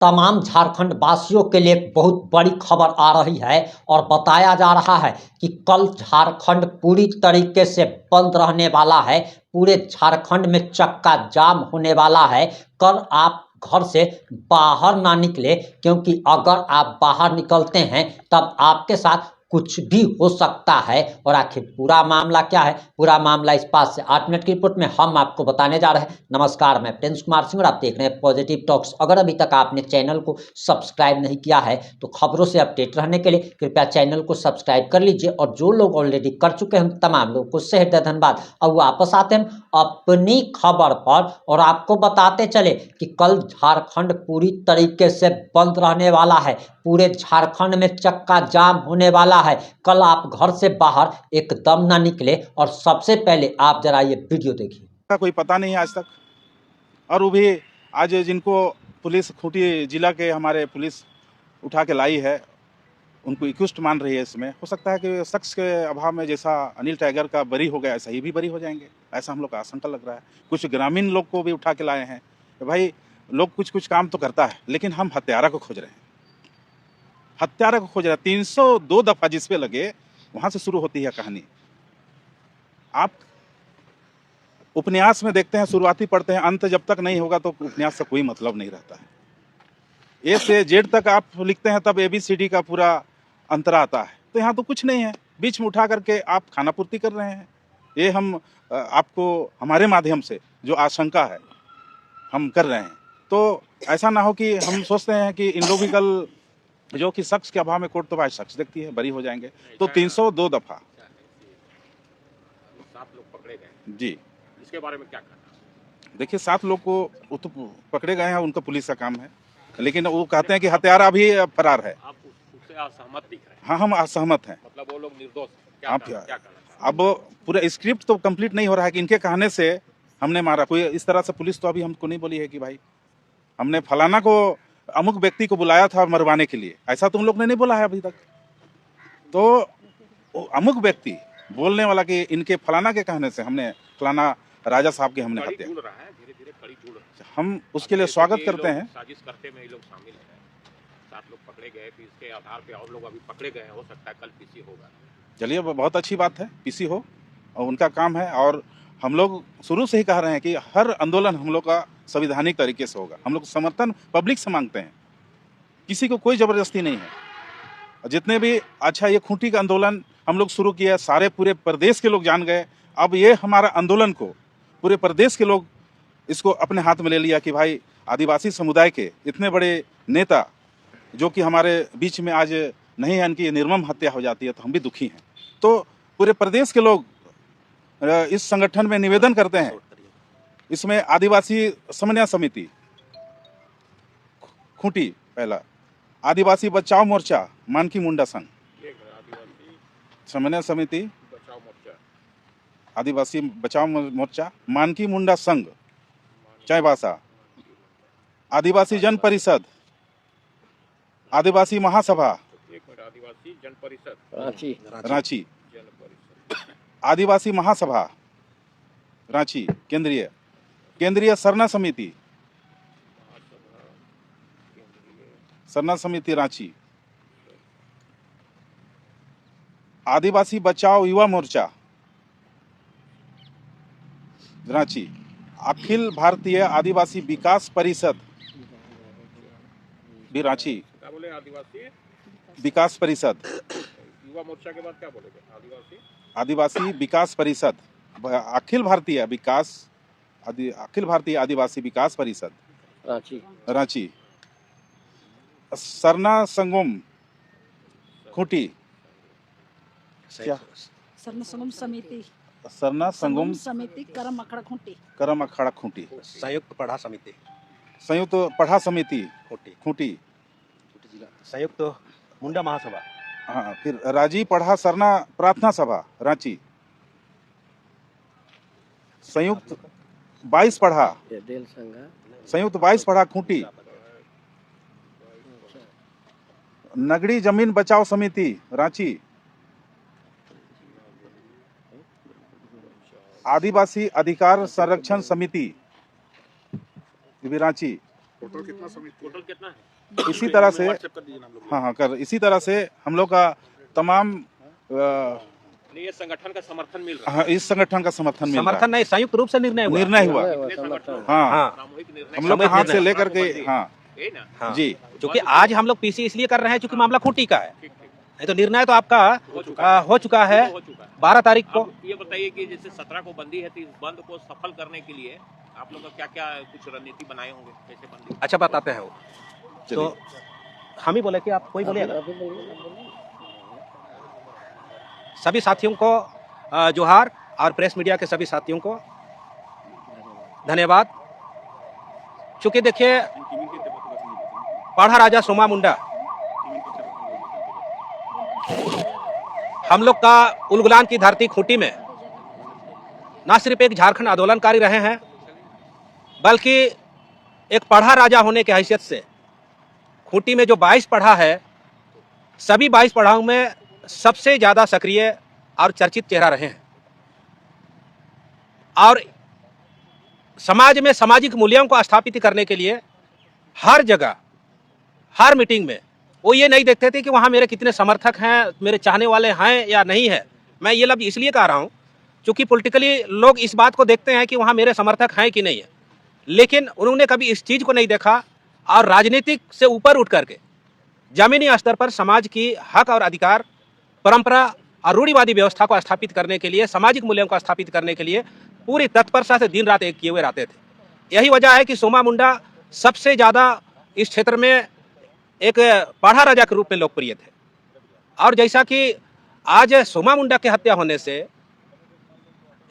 तमाम झारखंड वासियों के लिए एक बहुत बड़ी खबर आ रही है और बताया जा रहा है कि कल झारखंड पूरी तरीके से बंद रहने वाला है। पूरे झारखंड में चक्का जाम होने वाला है। कल आप घर से बाहर ना निकले, क्योंकि अगर आप बाहर निकलते हैं तब आपके साथ कुछ भी हो सकता है। और आखिर पूरा मामला क्या है, पूरा मामला इस 5 से 8 मिनट की रिपोर्ट में हम आपको बताने जा रहे हैं। नमस्कार, मैं प्रिंस कुमार सिंह और आप देख रहे हैं पॉजिटिव टॉक्स। अगर अभी तक आपने चैनल को सब्सक्राइब नहीं किया है तो खबरों से अपडेट रहने के लिए कृपया चैनल को सब्सक्राइब कर लीजिए। और जो लोग ऑलरेडी कर चुके हैं तमाम लोगों को सहृदय धन्यवाद। अब वापस आते हैं अपनी खबर पर और आपको बताते चले कि कल झारखंड पूरी तरीके से बंद रहने वाला है। पूरे झारखंड में चक्का जाम होने वाला है। कल आप घर से बाहर एकदम ना निकले। और सबसे पहले आप जरा ये वीडियो देखिए। का कोई पता नहीं है आज तक, और वो भी आज जिनको पुलिस खूंटी जिला के हमारे पुलिस उठा के लाई है उनको एक्यूज्ड मान रही है। इसमें हो सकता है कि शख्स के अभाव में जैसा अनिल टाइगर का बरी हो गया ऐसा ही भी बरी हो जाएंगे, ऐसा हम लोग का आशंका लग रहा है। कुछ ग्रामीण लोग को भी उठा के लाए हैं। भाई लोग कुछ कुछ काम तो करता है, लेकिन हम हत्यारा को खोज रहे हैं, हत्यारा को खोज रहे हैं। 302 दफा जिस पे लगे वहां से शुरू होती है कहानी। आप उपन्यास में देखते हैं, शुरुआती पढ़ते हैं, अंत जब तक नहीं होगा तो उपन्यास से कोई मतलब नहीं रहता है। ए से जेड तक आप लिखते हैं तब ABCD का पूरा अंतरा आता है। तो यहाँ तो कुछ नहीं है, बीच में उठा करके आप खाना पूर्ति कर रहे हैं। ये हम आपको हमारे माध्यम से जो आशंका है हम कर रहे हैं। तो ऐसा ना हो कि हम सोचते हैं कि इन लोग भी कल जो कि शख्स के अभाव में कोर्ट तो भाई शख्स देखती है, बरी हो जाएंगे। तो 302 दफा 7 लोग पकड़े गए जी। इसके बारे में क्या कहना? देखिए 7 लोग को वो तो पकड़े गए हैं, उनका पुलिस का काम है, लेकिन वो कहते हैं कि हत्यारा भी फरार है। आप उससे असहमत दिख रहे हैं। हाँ, हम असहमत हैं। मतलब वो लोग निर्दोष हैं। आप क्या कहना? अब पूरा स्क्रिप्ट तो कंप्लीट नहीं हो रहा है कि इनके कहने से हमने मारा। कोई इस तरह से पुलिस तो अभी हमको नहीं बोली है कि भाई हमने फलाना को अमुक व्यक्ति को बुलाया था मरवाने के लिए, ऐसा तुम लोग ने नहीं बोला है अभी तक। तो अमुक व्यक्ति बोलने वाला कि इनके फलाना के कहने से हमने फलाना राजा साहब की हमने हत्या। जुड़ रहा है, धीरे-धीरे कड़ी जुड़ रहा है। हम उसके लिए स्वागत करते हैं। साजिश करते में ये लोग शामिल हैं। 7 लोग पकड़े गए, फिर इसके आधार पे और लोग अभी पकड़े गए हैं। हो सकता है कल पीसी होगा। चलिए बहुत अच्छी बात है, पीसी हो और उनका काम है। और हम लोग शुरू से ही कह रहे हैं कि हर आंदोलन हम लोग का संवैधानिक तरीके से होगा। हम लोग समर्थन पब्लिक से मांगते हैं, किसी को कोई जबरदस्ती नहीं है। जितने भी अच्छा ये खूंटी का आंदोलन हम लोग शुरू किया, सारे पूरे प्रदेश के लोग जान गए। अब ये हमारा आंदोलन को पूरे प्रदेश के लोग इसको अपने हाथ में ले लिया कि भाई आदिवासी समुदाय के इतने बड़े नेता जो कि हमारे बीच में आज नहीं है, इनकी निर्मम हत्या हो जाती है तो हम भी दुखी हैं। तो पूरे प्रदेश के लोग इस संगठन में निवेदन करते हैं। इसमें आदिवासी समन्वय समिति खूंटी, पहला आदिवासी बचाओ मोर्चा मानकी मुंडा संघ, समन्वय समिति आदिवासी बचाओ मोर्चा मानकी मुंडा संघ चाईबासा, आदिवासी जन परिषद, आदिवासी महासभा आदिवासी जन परिषद रांची, आदिवासी महासभा रांची, केंद्रीय सरना समिति रांची, आदिवासी बचाओ युवा मोर्चा रांची, अखिल भारतीय आदिवासी विकास परिषद भी रांची, क्या बोले? आदिवासी विकास परिषद, युवा मोर्चा के बाद क्या बोलेगे? आदिवासी विकास परिषद, अखिल भारतीय आदिवासी विकास परिषद रांची, सरना संगम खूंटी, क्या सरना संगम समिति करम अखाड़ा खूंटी, संयुक्त पढ़ा समिति खूंटी, संयुक्त मुंडा महासभा, हाँ, फिर राजी पढ़ा सरना प्रार्थना सभा रांची, संयुक्त 22 पढ़ा खूंटी, नगड़ी जमीन बचाओ समिति रांची, आदिवासी अधिकार संरक्षण समिति भी रांची, टोटल कितना है? इसी तरह से व्हाट्सएप कर दीजिए ना हम लोग। हाँ कर इसी तरह से हम लोग का तमाम नहीं, ये संगठन का समर्थन मिल रहा है। हाँ, इस संगठन का समर्थन मिल रहा समर्थन नहीं, संयुक्त रूप से निर्णय है। हुआ। निर्णय हुआ कितने संगठनों का हाँ हाँ सामूहिक निर्णय? हम लोग के हाथ से निर्णय। लेकर के हाँ यही ना? हाँ जी क्योंकि आज हम लोग पीसी इसलिए कर रहे हैं क्योंकि मामला खूंटी का है, ठीक ठीक नहीं तो निर्णय तो आपका हो चुका हो चुका है हो चुका है। 12 तारीख को। अब ये बताइए कि जैसे 17 को बंदी है तो इस बंद को सफल करने के लिए आप लोग का क्या क्या कुछ रणनीति बनाए होंगे? कैसे बंदी? अच्छा बताते हैं वो, तो हम ही बोले कि आप कोई बोलिएगा। सभी साथियों को जोहार और प्रेस मीडिया के सभी साथियों को धन्यवाद। चूंकि देखिए पढ़ा राजा सोमा मुंडा हम लोग का उलगुलान की धरती खूंटी में ना सिर्फ एक झारखंड आंदोलनकारी रहे हैं बल्कि एक पढ़ा राजा होने की हैसियत से खूंटी में जो 22 पढ़ा है, सभी 22 पढ़ाओं में सबसे ज़्यादा सक्रिय और चर्चित चेहरा रहे हैं और समाज में सामाजिक मूल्यों को स्थापित करने के लिए हर जगह हर मीटिंग में वो ये नहीं देखते थे कि वहाँ मेरे कितने समर्थक हैं, मेरे चाहने वाले हैं या नहीं है। मैं ये लफ्ज़ इसलिए कह रहा हूँ क्योंकि पॉलिटिकली लोग इस बात को देखते हैं कि वहाँ मेरे समर्थक हैं कि नहीं है, लेकिन उन्होंने कभी इस चीज़ को नहीं देखा और राजनीतिक से ऊपर उठ करके जमीनी स्तर पर समाज की हक और अधिकार, परंपरा और रूढ़िवादी व्यवस्था को स्थापित करने के लिए, सामाजिक मूल्यों को स्थापित करने के लिए पूरी तत्परता से दिन रात एक किए हुए रहते थे। यही वजह है कि सोमा मुंडा सबसे ज़्यादा इस क्षेत्र में एक पढ़ा राजा के रूप में लोकप्रिय थे। और जैसा कि आज सोमा मुंडा के हत्या होने से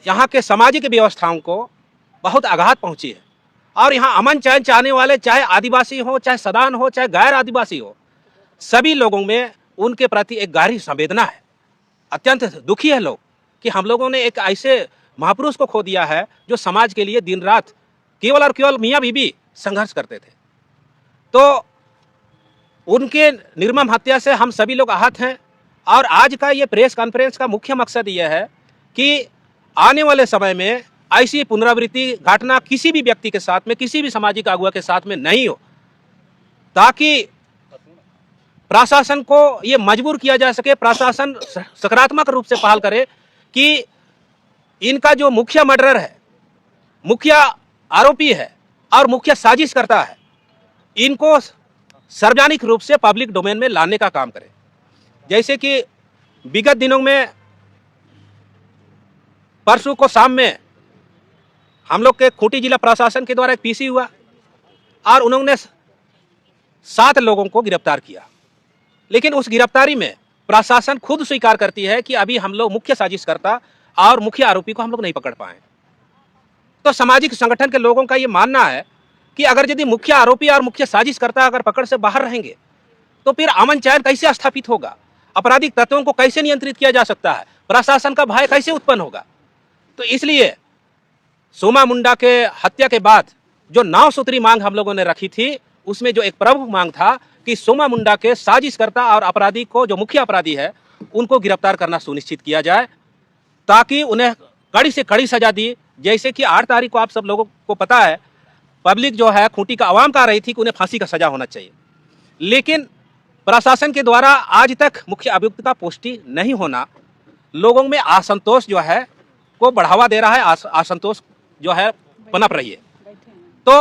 यहाँ के सामाजिक व्यवस्थाओं को बहुत आघात पहुँची है और यहाँ अमन चैन चाहने वाले, चाहे आदिवासी हो, चाहे सदान हो, चाहे गैर आदिवासी हो, सभी लोगों में उनके प्रति एक गहरी संवेदना है। अत्यंत दुखी है लोग कि हम लोगों ने एक ऐसे महापुरुष को खो दिया है जो समाज के लिए दिन रात केवल और केवल मियाँ बीबी संघर्ष करते थे। तो उनके निर्मम हत्या से हम सभी लोग आहत हैं और आज का ये प्रेस कॉन्फ्रेंस का मुख्य मकसद यह है कि आने वाले समय में ऐसी पुनरावृत्ति घटना किसी भी व्यक्ति के साथ में, किसी भी सामाजिक अगुवा के साथ में नहीं हो, ताकि प्रशासन को ये मजबूर किया जा सके, प्रशासन सकारात्मक रूप से पहल करे कि इनका जो मुख्य मर्डरर है, मुख्य आरोपी है और मुख्य साजिश करता है, इनको सार्वजनिक रूप से पब्लिक डोमेन में लाने का काम करे। जैसे कि विगत दिनों में परसों को शाम में हम लोग के खूंटी जिला प्रशासन के द्वारा एक पीसी हुआ और उन्होंने 7 लोगों को गिरफ्तार किया, लेकिन उस गिरफ्तारी में प्रशासन खुद स्वीकार करती है कि अभी हम लोग मुख्य साजिशकर्ता और मुख्य आरोपी को हम लोग नहीं पकड़ पाए। तो सामाजिक संगठन के लोगों का ये मानना है कि अगर यदि मुख्य आरोपी और मुख्य साजिशकर्ता अगर पकड़ से बाहर रहेंगे तो फिर अमन चैन कैसे स्थापित होगा, आपराधिक तत्वों को कैसे नियंत्रित किया जा सकता है, प्रशासन का भय कैसे उत्पन्न होगा। तो इसलिए सोमा मुंडा के हत्या के बाद जो 9 सूत्री मांग हम लोगों ने रखी थी, उसमें जो एक प्रमुख मांग था कि सोमा मुंडा के साजिशकर्ता और अपराधी को, जो मुख्य अपराधी है, उनको गिरफ्तार करना सुनिश्चित किया जाए ताकि उन्हें कड़ी से कड़ी सजा दी। जैसे कि 8 तारीख को आप सब लोगों को पता है, पब्लिक जो है खूंटी का आवाम कह रही थी कि उन्हें फांसी का सजा होना चाहिए, लेकिन प्रशासन के द्वारा आज तक मुख्य अभियुक्त का पुष्टि नहीं होना लोगों में असंतोष जो है को बढ़ावा दे रहा है, असंतोष जो है पनप रही है। तो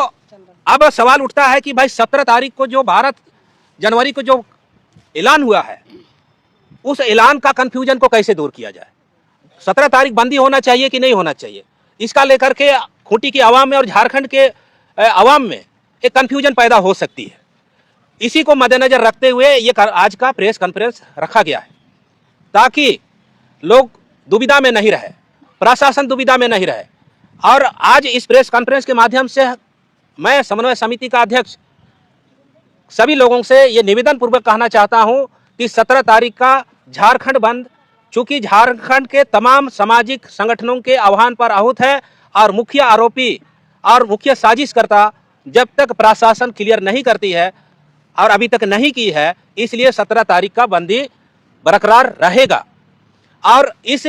अब सवाल उठता है कि भाई 17 तारीख को जो 12 जनवरी को जो ऐलान हुआ है, उस ऐलान का कंफ्यूजन को कैसे दूर किया जाए। 17 तारीख बंदी होना चाहिए कि नहीं होना चाहिए, इसका लेकर के खूंटी की आवाम में और झारखंड के आवाम में एक कंफ्यूजन पैदा हो सकती है। इसी को मद्देनजर रखते हुए ये आज का प्रेस कॉन्फ्रेंस रखा गया है ताकि लोग दुविधा में नहीं रहे, प्रशासन दुविधा में नहीं रहे। और आज इस प्रेस कॉन्फ्रेंस के माध्यम से मैं समन्वय समिति का अध्यक्ष सभी लोगों से ये निवेदन पूर्वक कहना चाहता हूं कि 17 तारीख का झारखंड बंद, चूंकि झारखंड के तमाम सामाजिक संगठनों के आह्वान पर आहूत है और मुख्य आरोपी और मुख्य साजिशकर्ता जब तक प्रशासन क्लियर नहीं करती है और अभी तक नहीं की है, इसलिए 17 तारीख का बंदी बरकरार रहेगा। और इस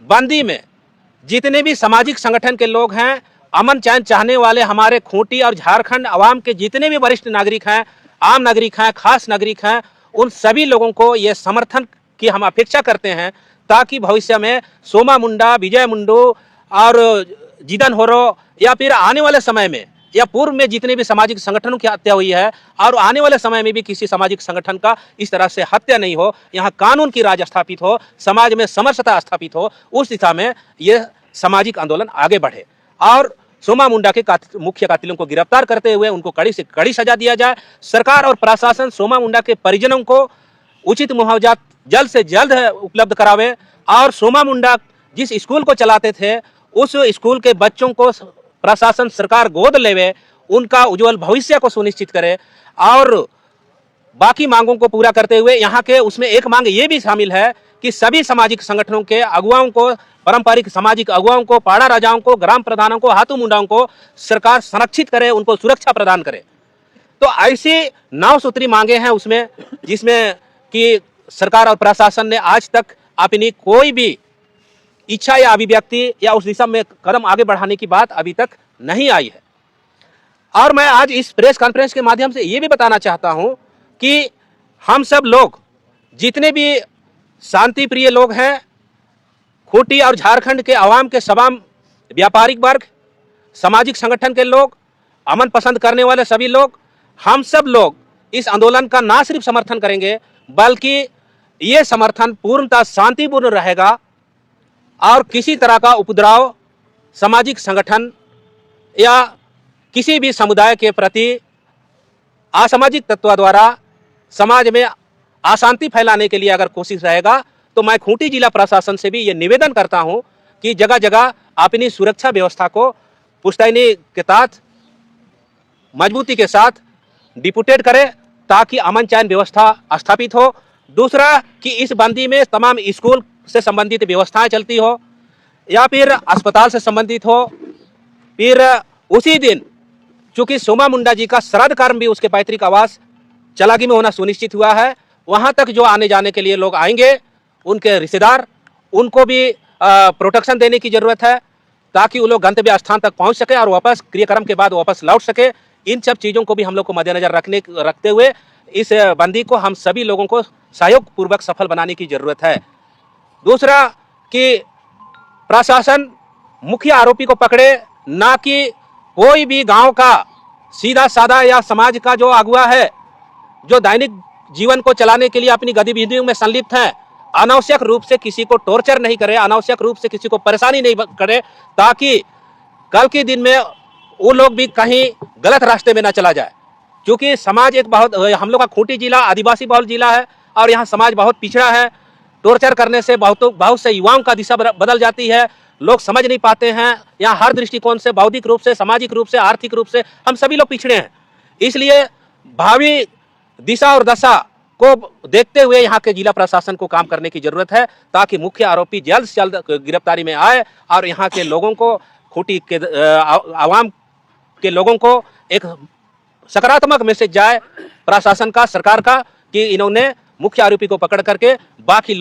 बंदी में जितने भी सामाजिक संगठन के लोग हैं अमन चैन चाहने वाले हमारे खूंटी और झारखंड अवाम के जितने भी वरिष्ठ नागरिक हैं, आम नागरिक हैं, खास नागरिक हैं, उन सभी लोगों को ये समर्थन की हम अपेक्षा करते हैं, ताकि भविष्य में सोमा मुंडा, विजय मुंडू और जिदन होरो या फिर आने वाले समय में या पूर्व में जितने भी सामाजिक संगठनों की हत्या हुई है और आने वाले समय में भी किसी सामाजिक संगठन का इस तरह से हत्या नहीं हो, यहाँ कानून की राज स्थापित हो, समाज में समरसता स्थापित हो, उस दिशा में ये सामाजिक आंदोलन आगे बढ़े और सोमा मुंडा के मुख्य कातिलों को गिरफ्तार करते हुए उनको कड़ी से कड़ी सजा दिया जाए। सरकार और प्रशासन सोमा मुंडा के परिजनों को उचित मुआवजा जल्द से जल्द उपलब्ध करावे और सोमा मुंडा जिस स्कूल को चलाते थे उस स्कूल के बच्चों को प्रशासन सरकार गोद लेवे, उनका उज्जवल भविष्य को सुनिश्चित करे और बाकी मांगों को पूरा करते हुए यहाँ के उसमें एक मांग ये भी शामिल है कि सभी सामाजिक संगठनों के अगुवाओं को, पारंपरिक सामाजिक अगुवाओं को, पहाड़ा राजाओं को, ग्राम प्रधानों को, हाथू मुंडाओं को सरकार संरक्षित करे, उनको सुरक्षा प्रदान करे। तो ऐसी 9 सूत्री मांगे हैं उसमें, जिसमें कि सरकार और प्रशासन ने आज तक अपनी कोई भी इच्छा या अभिव्यक्ति या उस दिशा में कदम आगे बढ़ाने की बात अभी तक नहीं आई है। और मैं आज इस प्रेस कॉन्फ्रेंस के माध्यम से ये भी बताना चाहता हूं कि हम सब लोग जितने भी शांति प्रिय लोग हैं, खूंटी और झारखंड के आवाम के तमाम व्यापारिक वर्ग, सामाजिक संगठन के लोग, अमन पसंद करने वाले सभी लोग, हम सब लोग इस आंदोलन का ना सिर्फ समर्थन करेंगे बल्कि ये समर्थन पूर्णतः शांतिपूर्ण रहेगा और किसी तरह का उपद्रव सामाजिक संगठन या किसी भी समुदाय के प्रति असामाजिक तत्वों द्वारा समाज में अशांति फैलाने के लिए अगर कोशिश रहेगा तो मैं खूंटी जिला प्रशासन से भी ये निवेदन करता हूं कि जगह जगह अपनी सुरक्षा व्यवस्था को पुश्तैनी के तहत मजबूती के साथ डिप्यूटेड करे ताकि अमन चैन व्यवस्था स्थापित हो। दूसरा कि इस बंदी में तमाम स्कूल से संबंधित व्यवस्थाएं चलती हो या फिर अस्पताल से संबंधित हो। फिर उसी दिन चूंकि सोमा मुंडा जी का श्राद्ध कर्म भी उसके पैतृक आवास चलागी में होना सुनिश्चित हुआ है, वहां तक जो आने जाने के लिए लोग आएंगे, उनके रिश्तेदार, उनको भी प्रोटेक्शन देने की जरूरत है ताकि वो लोग गंतव्य स्थान तक पहुंच सके और वापस क्रियाक्रम के बाद वापस लौट सके। इन सब चीज़ों को भी हम लोग को मद्देनजर रखते हुए इस बंदी को हम सभी लोगों को सहयोग पूर्वक सफल बनाने की जरूरत है। दूसरा कि प्रशासन मुख्य आरोपी को पकड़े, ना कि कोई भी गांव का सीधा साधा या समाज का जो अगुवा है जो दैनिक जीवन को चलाने के लिए अपनी गतिविधियों में संलिप्त है, अनावश्यक रूप से किसी को टॉर्चर नहीं करे, अनावश्यक रूप से किसी को परेशानी नहीं करे, ताकि कल के दिन में वो लोग भी कहीं गलत रास्ते में ना चला जाए। क्योंकि समाज एक बहुत, हम लोग का खूंटी जिला आदिवासी बहुल जिला है और यहाँ समाज बहुत पिछड़ा है। टॉर्चर करने से बहुत से युवाओं का दिशा बदल जाती है, लोग समझ नहीं पाते हैं। यहाँ हर दृष्टिकोण से, बौद्धिक रूप से, सामाजिक रूप से, आर्थिक रूप से हम सभी लोग पिछड़े हैं। इसलिए भावी दिशा और दशा को देखते हुए यहाँ के जिला प्रशासन को काम करने की जरूरत है ताकि मुख्य आरोपी जल्द से जल्द गिरफ्तारी में आए और यहाँ के लोगों को, खूंटी के आवाम के लोगों को एक सकारात्मक मैसेज जाए प्रशासन का, सरकार का, कि इन्होंने मुख्य आरोपी को पकड़ करके बाकी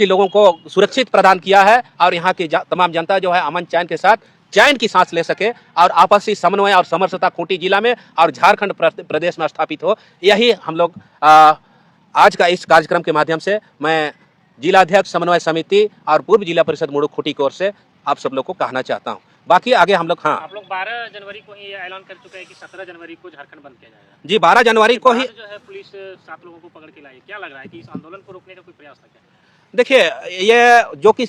लोगों को सुरक्षित प्रदान किया है और यहाँ की तमाम जनता जो है अमन चैन के साथ चैन की सांस ले सके और आपसी समन्वय और समरसता खूंटी जिला में और झारखंड प्रदेश में स्थापित हो। यही हम लोग आज का इस कार्यक्रम के माध्यम से मैं जिला अध्यक्ष समन्वय समिति और पूर्व जिला परिषद मुड़ू खूंटी की ओर से आप सब लोग को कहना चाहता हूँ। बाकी आगे हम लोग आप लोग 12 जनवरी को ही ऐलान कर चुके हैं कि 17 जनवरी को झारखंड बंद किया जाएगा। जी, 12 जनवरी को ही जो है पुलिस 7 लोगों को पकड़ के लाई। क्या लग रहा है कि इस आंदोलन को रोकने का कोई प्रयास था क्या? देखिए, ये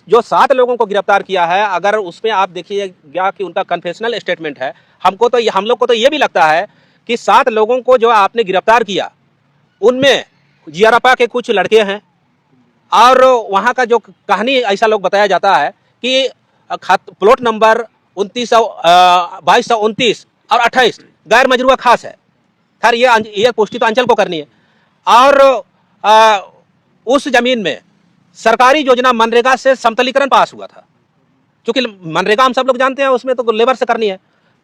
जो 7 लोगों को गिरफ्तार किया है, अगर उसमें आप देखिएगा कि उनका कन्फेशनल स्टेटमेंट है, हम लोग को तो ये भी लगता है कि 7 लोगों को जो आपने गिरफ्तार किया उनमें जियारपा के कुछ लड़के हैं और वहाँ का जो कहानी ऐसा लोग बताया जाता है कि प्लॉट नंबर 2229 और 28 गैर मजरूआ खास है। खैर ये पुष्टि तो अंचल को करनी है। और उस जमीन में सरकारी योजना मनरेगा से समतलीकरण पास हुआ था। क्योंकि मनरेगा हम सब लोग जानते हैं उसमें तो लेबर से करनी है,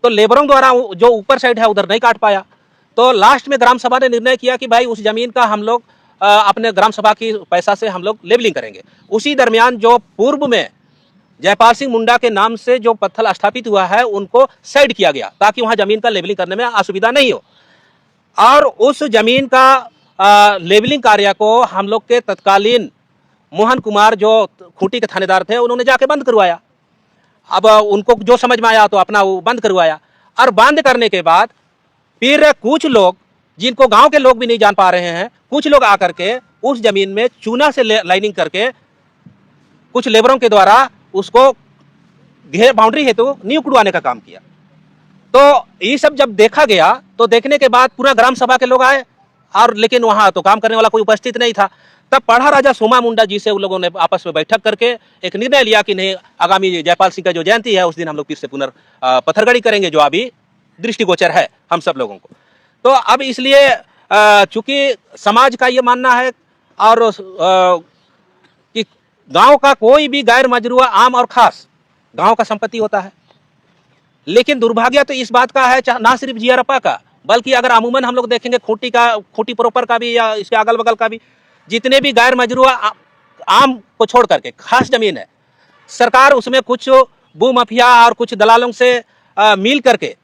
तो लेबरों द्वारा जो ऊपर साइड है उधर नहीं काट पाया। तो लास्ट में ग्राम सभा ने निर्णय किया कि भाई उस जमीन का हम लोग अपने ग्राम सभा की पैसा से हम लोग लेबलिंग करेंगे। उसी दरमियान जो पूर्व में जयपाल सिंह मुंडा के नाम से जो पत्थर स्थापित हुआ है उनको साइड किया गया ताकि वहां जमीन का लेवलिंग करने में असुविधा नहीं हो। और उस जमीन का लेवलिंग कार्य को हम लोग के तत्कालीन मोहन कुमार जो खूंटी के थानेदार थे उन्होंने जाके बंद करवाया। अब उनको जो समझ में आया तो अपना वो बंद करवाया, और बंद करने के बाद फिर कुछ लोग, जिनको गांव के लोग भी नहीं जान पा रहे हैं, कुछ लोग आकर के उस जमीन में चूना से लाइनिंग करके कुछ लेबरों के द्वारा उसको घेर बाउंड्री हेतु नींव कुड़वाने का काम किया। तो ये सब जब देखा गया तो देखने के बाद पूरा ग्राम सभा के लोग आए, और लेकिन वहां तो काम करने वाला कोई उपस्थित नहीं था। तब पढ़ा राजा सोमा मुंडा जी से उन लोगों ने आपस में बैठक करके एक निर्णय लिया कि नहीं, आगामी जयपाल सिंह का जो जयंती है उस दिन हम लोग फिर से पत्थरगड़ी करेंगे, जो अभी दृष्टिगोचर है हम सब लोगों को। तो अब इसलिए चूंकि समाज का ये मानना है और कि गांव का कोई भी गैर मजरूआ आम और खास गांव का संपत्ति होता है, लेकिन दुर्भाग्य तो इस बात का है ना सिर्फ जियारप्पा का, बल्कि अगर अमूमन हम लोग देखेंगे खूंटी प्रोपर का भी या इसके अगल बगल का भी, जितने भी गैर मजरूआ आम को छोड़ करके खास जमीन है, सरकार उसमें कुछ भू माफिया और कुछ दलालों से मिल करके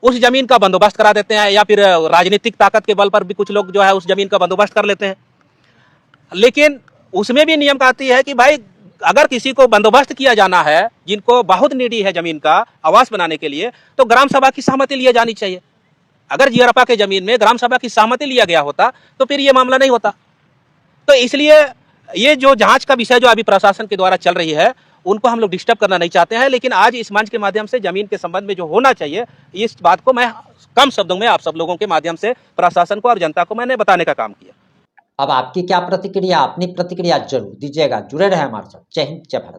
उस जमीन का बंदोबस्त करा देते हैं, या फिर राजनीतिक ताकत के बल पर भी कुछ लोग जो है उस जमीन का बंदोबस्त कर लेते हैं। लेकिन उसमें भी नियम आती है कि भाई अगर किसी को बंदोबस्त किया जाना है, जिनको बहुत नीडी है जमीन का आवास बनाने के लिए, तो ग्राम सभा की सहमति लिया जानी चाहिए। अगर जियारप्पा के जमीन में ग्राम सभा की सहमति लिया गया होता तो फिर ये मामला नहीं होता। तो इसलिए ये जो जांच का विषय जो अभी प्रशासन के द्वारा चल रही है, उनको हम लोग डिस्टर्ब करना नहीं चाहते हैं, लेकिन आज इस मंच के माध्यम से जमीन के संबंध में जो होना चाहिए, इस बात को मैं कम शब्दों में आप सब लोगों के माध्यम से प्रशासन को और जनता को मैंने बताने का काम किया। अब आपकी क्या प्रतिक्रिया, अपनी प्रतिक्रिया जरूर दीजिएगा। जुड़े रहे हमारे साथ। जय हिंद, जय भारत।